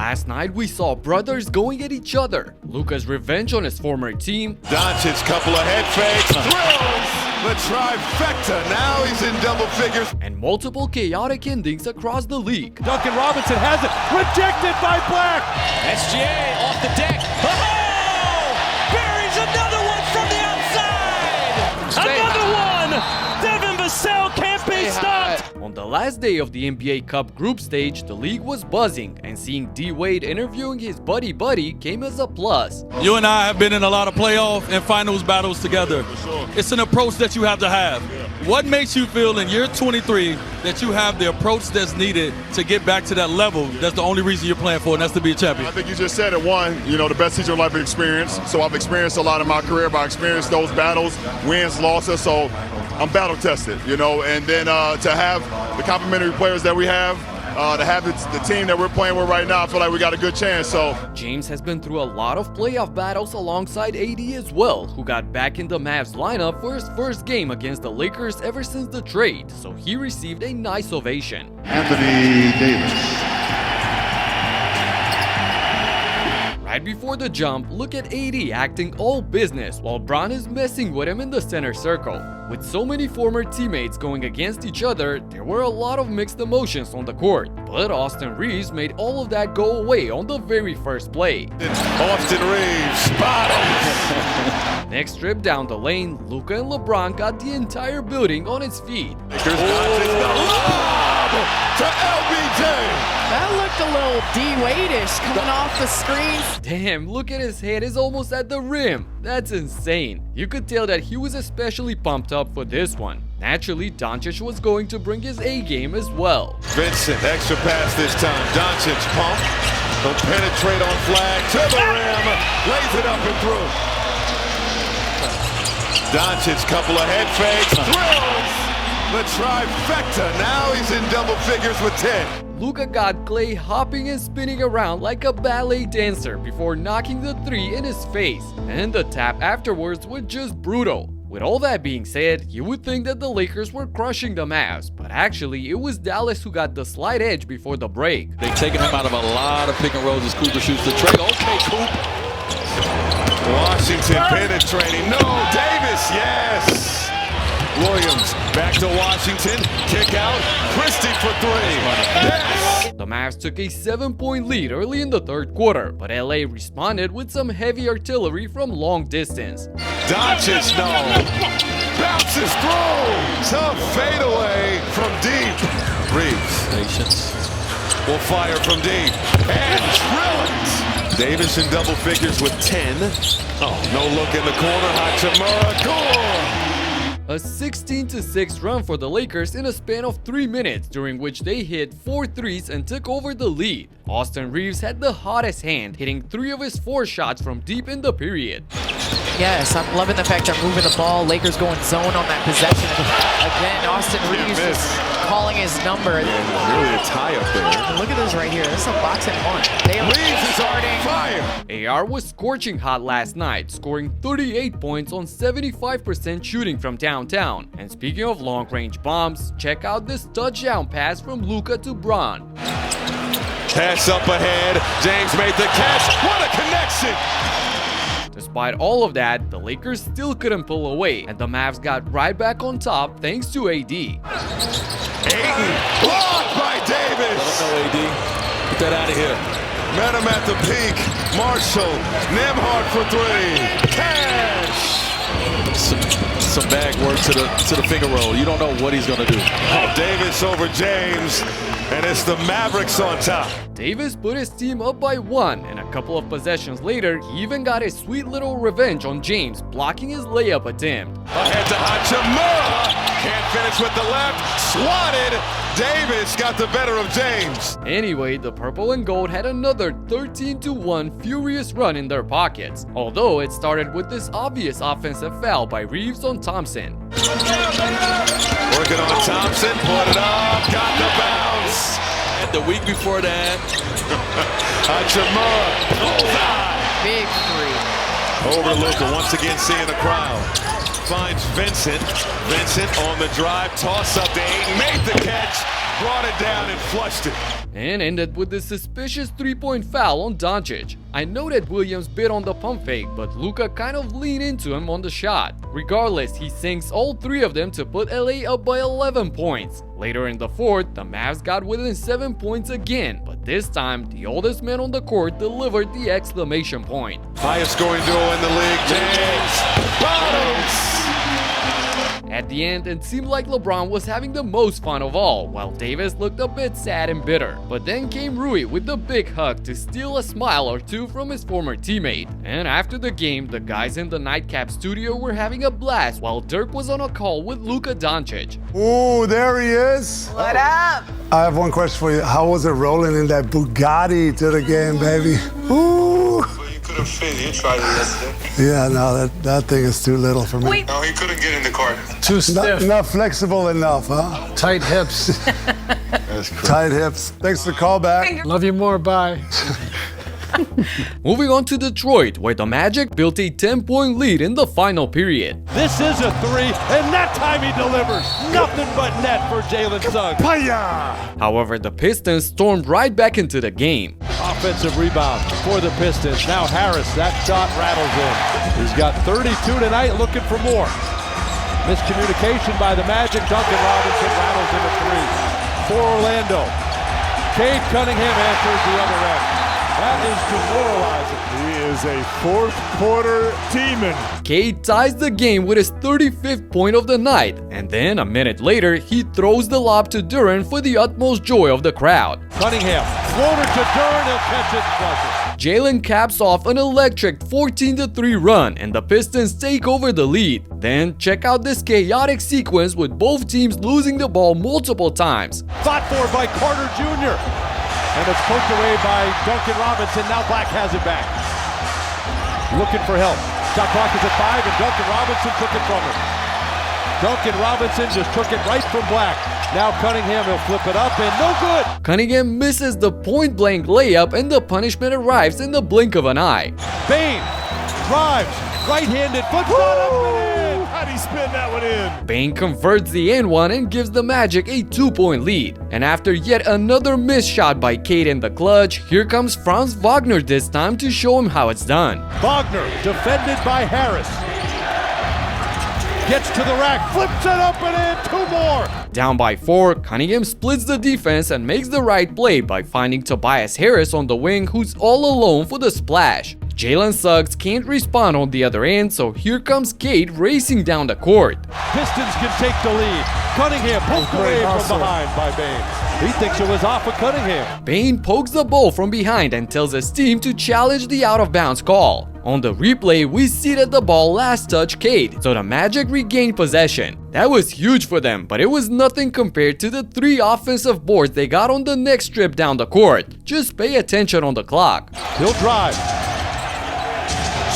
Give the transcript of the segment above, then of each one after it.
Last night we saw brothers going at each other. Luka's revenge on his former team. Doncic, couple of head fakes, thrills! The trifecta, now he's in double figures. And multiple chaotic endings across the league. Duncan Robinson has it, rejected by Black. SGA off the deck. Oh! Buries another one from the outside! Another one! Devin Vassell can't be stopped! On the last day of the NBA Cup group stage, the league was buzzing, and seeing D-Wade interviewing his buddy came as a plus. You and I have been in a lot of playoff and finals battles together. It's an approach that you have to have. What makes you feel in year 23 that you have the approach that's needed to get back to that level? That's the only reason you're playing for, and that's to be a champion. I think you just said it. One, the best teacher of life experience. So I've experienced a lot in my career, but I experienced those battles, wins, losses. So I'm battle tested, and then to have the complementary players that we have, to have the team that we're playing with right now, I feel like we got a good chance. So James has been through a lot of playoff battles alongside AD as well, who got back in the Mavs lineup for his first game against the Lakers ever since the trade, so he received a nice ovation. Anthony Davis. Right before the jump, look at AD acting all business while Bron is messing with him in the center circle. With so many former teammates going against each other, there were a lot of mixed emotions on the court. But Austin Reaves made all of that go away on the very first play. Austin Reaves, bottom. Next trip down the lane, Luka and LeBron got the entire building on its feet. To LBJ. That looked a little D-Wade-ish coming off the screen. Damn, look at his head is almost at the rim. That's insane. You could tell that he was especially pumped up for this one. Naturally, Doncic was going to bring his A game as well. Vincent, extra pass this time. Doncic pump. He'll penetrate on flag to the rim. Lays it up and through. Doncic, couple of head fakes. Thrills! The trifecta, now he's in double figures with 10. Luka got Klay hopping and spinning around like a ballet dancer before knocking the three in his face, and the tap afterwards was just brutal. With all that being said, you would think that the Lakers were crushing the Mavs, but actually it was Dallas who got the slight edge before the break. They've taken him out of a lot of pick and rolls as Cooper shoots the trade. Okay, Coop. Washington penetrating. No, Davis, yes. Williams back to Washington. Kick out. Christie for three. Yes. The Mavs took a 7-point lead early in the third quarter, but LA responded with some heavy artillery from long distance. Doncic, no. Bounces through. Tough fadeaway from deep. Reaves. Patience. Will fire from deep. And drill it. Davis in double figures with 10. Oh, no look in the corner. Hachimura. Goal. A 16-6 run for the Lakers in a span of 3 minutes, during which they hit 4 threes and took over the lead. Austin Reaves had the hottest hand, hitting 3 of his 4 shots from deep in the period. Yes, I'm loving the fact they're moving the ball. Lakers going zone on that possession. Again, Austin Reaves is calling his number. Really a tie up there. Look at this right here. This is a box and one. They are starting fire. AR was scorching hot last night, scoring 38 points on 75% shooting from downtown. And speaking of long-range bombs, check out this touchdown pass from Luka to Bron. Pass up ahead. James made the catch. What a connection! Despite all of that, the Lakers still couldn't pull away, and the Mavs got right back on top thanks to AD. Ayton, blocked by Davis. No, AD. Get that out of here. Met him at the peak. Marshall, Nembhard for three. Cash. Some bag work to the finger roll. You don't know what he's gonna do. Oh, Davis over James, and it's the Mavericks on top. Davis put his team up by 1, and a couple of possessions later, he even got a sweet little revenge on James, blocking his layup attempt. Ahead to Hachimura. Can't finish with the left. Swatted. Davis got the better of James. Anyway, the purple and gold had another 13-1 furious run in their pockets, although it started with this obvious offensive foul by Reaves on Thompson. Working on Thompson, put it up, got the bounce. And the week before that, Hachimura, big three. over Luka, once again seeing the crowd. Finds Vincent. Vincent on the drive, toss up to Ayton, made the catch, brought it down and flushed it. and ended with the suspicious 3-point foul on Doncic. I know that Williams bit on the pump fake, but Luka kind of leaned into him on the shot. Regardless, he sinks all 3 of them to put LA up by 11 points. Later in the fourth, the Mavs got within 7 points again, but this time, the oldest man on the court delivered the exclamation point. Highest scoring duo in the league, James. Bottles! At the end, it seemed like LeBron was having the most fun of all, while Davis looked a bit sad and bitter. But then came Rui with the big hug to steal a smile or two from his former teammate. And after the game, the guys in the Nightcap studio were having a blast while Dirk was on a call with Luka Doncic. Ooh, there he is. What up? I have one question for you. How was it rolling in that Bugatti to the game, baby? Ooh. Couldn't fit. You tried it yesterday. Yeah, no, that thing is too little for me. No, he couldn't get in the car. Too stiff. Not flexible enough, huh? Tight hips. That's crazy. Tight hips. Thanks for the call back. Love you more. Bye. Moving on to Detroit, where the Magic built a 10-point lead in the final period. This is a 3, and that time he delivers. Nothing but net for Jalen Suggs. However, the Pistons stormed right back into the game. Offensive rebound for the Pistons. Now Harris, that shot rattles in. He's got 32 tonight, looking for more. Miscommunication by the Magic. Duncan Robinson rattles in a 3 for Orlando. Cade Cunningham answers the other end. That is demoralizing. He is a fourth quarter demon. Cade ties the game with his 35th point of the night, and then a minute later, he throws the lob to Duran for the utmost joy of the crowd. Cunningham, floater to Duran, he'll catch it and flush it. Jalen caps off an electric 14-3 run, and the Pistons take over the lead. Then check out this chaotic sequence with both teams losing the ball multiple times. Fought for by Carter Jr. And it's poked away by Duncan Robinson. Now Black has it back. Looking for help. Shot clock is at 5, and Duncan Robinson took it from him. Duncan Robinson just took it right from Black. Now Cunningham will flip it up, and no good. Cunningham misses the point-blank layup, and the punishment arrives in the blink of an eye. Bane drives, right-handed, foot shot up and in. How'd he spin that one in? Bane converts the N1 and gives the Magic a 2-point lead. And after yet another missed shot by Cade in the clutch, here comes Franz Wagner this time to show him how it's done. Wagner, defended by Harris. Gets to the rack, flips it up and in, 2 more. Down by 4, Cunningham splits the defense and makes the right play by finding Tobias Harris on the wing, who's all alone for the splash. Jalen Suggs can't respond on the other end, so here comes Cade racing down the court. Pistons can take the lead. Cunningham poked away from behind by Bane. He thinks it was off of Cunningham. Bane pokes the ball from behind and tells his team to challenge the out-of-bounds call. On the replay, we see that the ball last touched Cade, so the Magic regained possession. That was huge for them, but it was nothing compared to the 3 offensive boards they got on the next trip down the court. Just pay attention on the clock. He'll drive.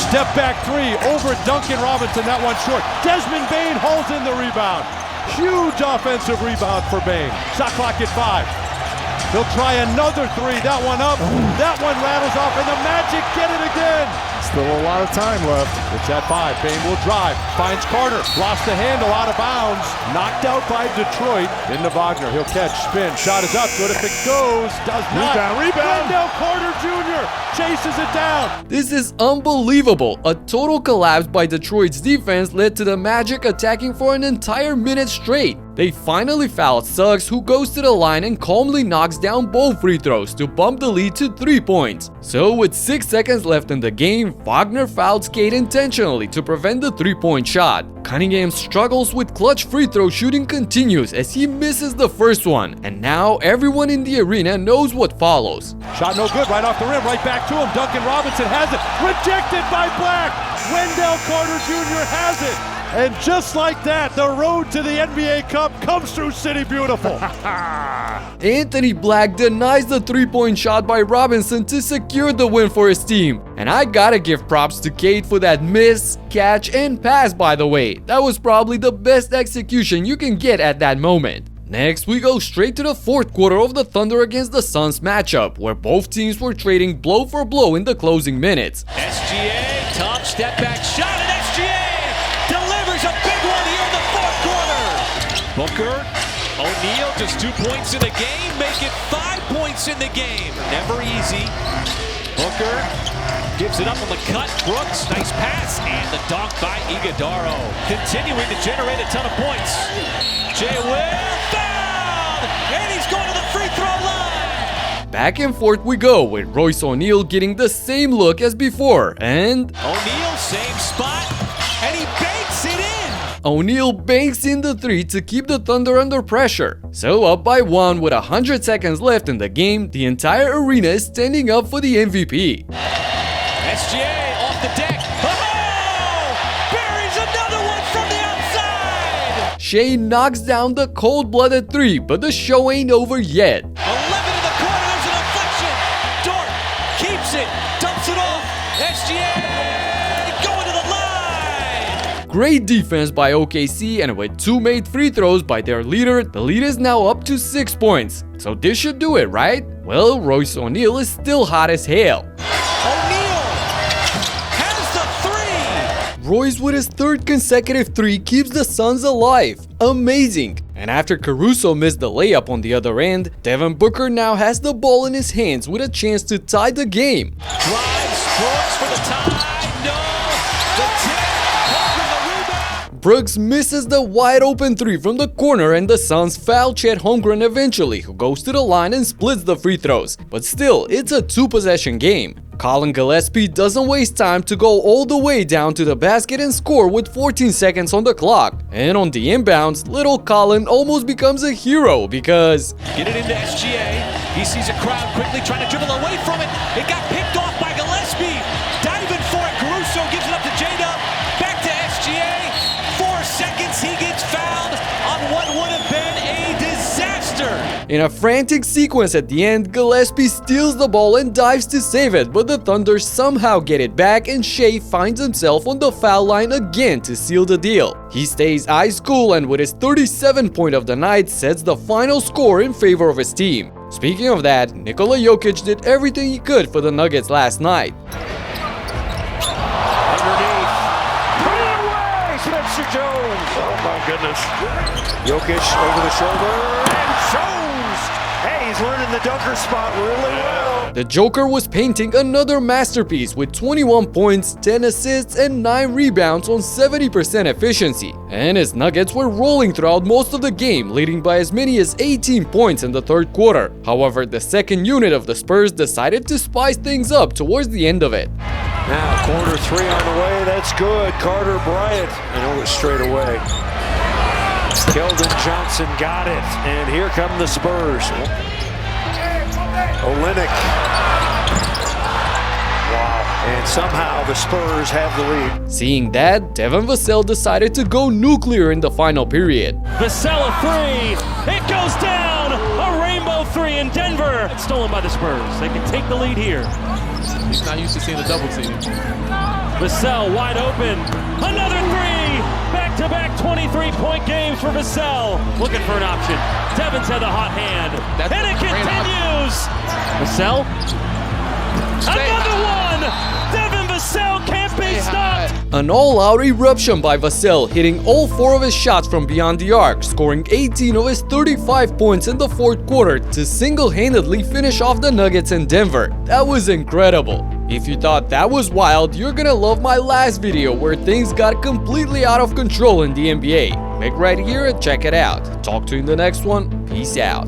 Step back 3 over Duncan Robinson, that one short. Desmond Bane hauls in the rebound. Huge offensive rebound for Bane. Shot clock at 5. He'll try another 3, that one up. That one rattles off, and the Magic get it again. Still a lot of time left. It's at 5. Bane will drive. Finds Carter. Lost the handle out of bounds. Knocked out by Detroit. Into Wagner. He'll catch. Spin. Shot is up. Good if it goes. Does not. Rebound. Wendell Carter Jr. chases it down. This is unbelievable. A total collapse by Detroit's defense led to the Magic attacking for an entire minute straight. They finally fouled Suggs, who goes to the line and calmly knocks down both free throws to bump the lead to 3 points. So with 6 seconds left in the game, Wagner fouled Cade intentionally to prevent the 3-point shot. Cunningham's struggles with clutch free throw shooting continues as he misses the first one, and now everyone in the arena knows what follows. Shot no good, right off the rim, right back to him. Duncan Robinson has it, rejected by Black. Wendell Carter Jr. has it. And just like that, the road to the NBA Cup comes through City Beautiful. Anthony Black denies the 3-point shot by Robinson to secure the win for his team. And I gotta give props to Cade for that miss, catch, and pass, by the way. That was probably the best execution you can get at that moment. Next, we go straight to the 4th quarter of the Thunder against the Suns matchup, where both teams were trading blow for blow in the closing minutes. SGA, top step back shot, and SGA delivers a big one here in the 4th quarter. Booker, own O'Neal, just 2 points in the game, make it 5 points in the game. Never easy. Booker gives it up on the cut. Brooks, nice pass, and the dunk by Iguodaro. Continuing to generate a ton of points. Jay Will fouled, and he's going to the free throw line. Back and forth we go, with Royce O'Neal getting the same look as before, and O'Neal, same spot, and he banks it in. O'Neal banks in the 3 to keep the Thunder under pressure. So up by 1 with 100 seconds left in the game, the entire arena is standing up for the MVP. SGA off the deck. Oh! Buries another one from the outside. Shea knocks down the cold-blooded 3, but the show ain't over yet. 11 in the corner, there's an deflection. Dort keeps it, dumps it off. SGA going to the line. Great defense by OKC, and with 2 made free throws by their leader, the lead is now up to 6 points. So this should do it, right? Well, Royce O'Neal is still hot as hell. Royce with his 3rd consecutive 3 keeps the Suns alive. Amazing! And after Caruso missed the layup on the other end, Devin Booker now has the ball in his hands with a chance to tie the game. Drives, Brooks for the tie, no! The tip, Booker the rebound! Brooks misses the wide open 3 from the corner, and the Suns foul Chet Holmgren eventually, who goes to the line and splits the free throws. But still, it's a 2-possession game. Colin Gillespie doesn't waste time to go all the way down to the basket and score with 14 seconds on the clock. And on the inbounds, little Colin almost becomes a hero because get it into SGA. He sees a crowd quickly trying to dribble away from it. It got picked off by Gillespie. Diving for it. Caruso gives it up to J-Dub. Back to SGA. 4 seconds. He gets fouled on what would have been a disaster. in a frantic sequence at the end, Gillespie steals the ball and dives to save it, but the Thunder somehow get it back and Shea finds himself on the foul line again to seal the deal. He stays ice cool and with his 37th point of the night sets the final score in favor of his team. Speaking of that, Nikola Jokic did everything he could for the Nuggets last night. Underneath. Put it away! Spencer Jones! Oh my goodness. Jokic over the shoulder and Jones! Hey, he's learning the dunker spot really well. The Joker was painting another masterpiece with 21 points, 10 assists, and 9 rebounds on 70% efficiency. And his Nuggets were rolling throughout most of the game, leading by as many as 18 points in the third quarter. However, the second unit of the Spurs decided to spice things up towards the end of it. Now, corner three on the way. That's good. Carter Bryant. And it straight away. Keldon Johnson got it. And here come the Spurs. Olynyk. Wow. And somehow the Spurs have the lead. Seeing that, Devin Vassell decided to go nuclear in the final period. Vassell a three. It goes down. A rainbow three in Denver. It's stolen by the Spurs. They can take the lead here. He's not used to seeing a double team. Vassell wide open. Another three. Back-to-back 23-point games for Vassell. Looking for an option. Devin's had the hot hand. And it continues. Vassell. Another one. Devin Vassell can't be stopped. An all-out eruption by Vassell, hitting all 4 of his shots from beyond the arc, scoring 18 of his 35 points in the fourth quarter to single-handedly finish off the Nuggets in Denver. That was incredible. If you thought that was wild, you're gonna love my last video where things got completely out of control in the NBA. Click right here and check it out. Talk to you in the next one. Peace out.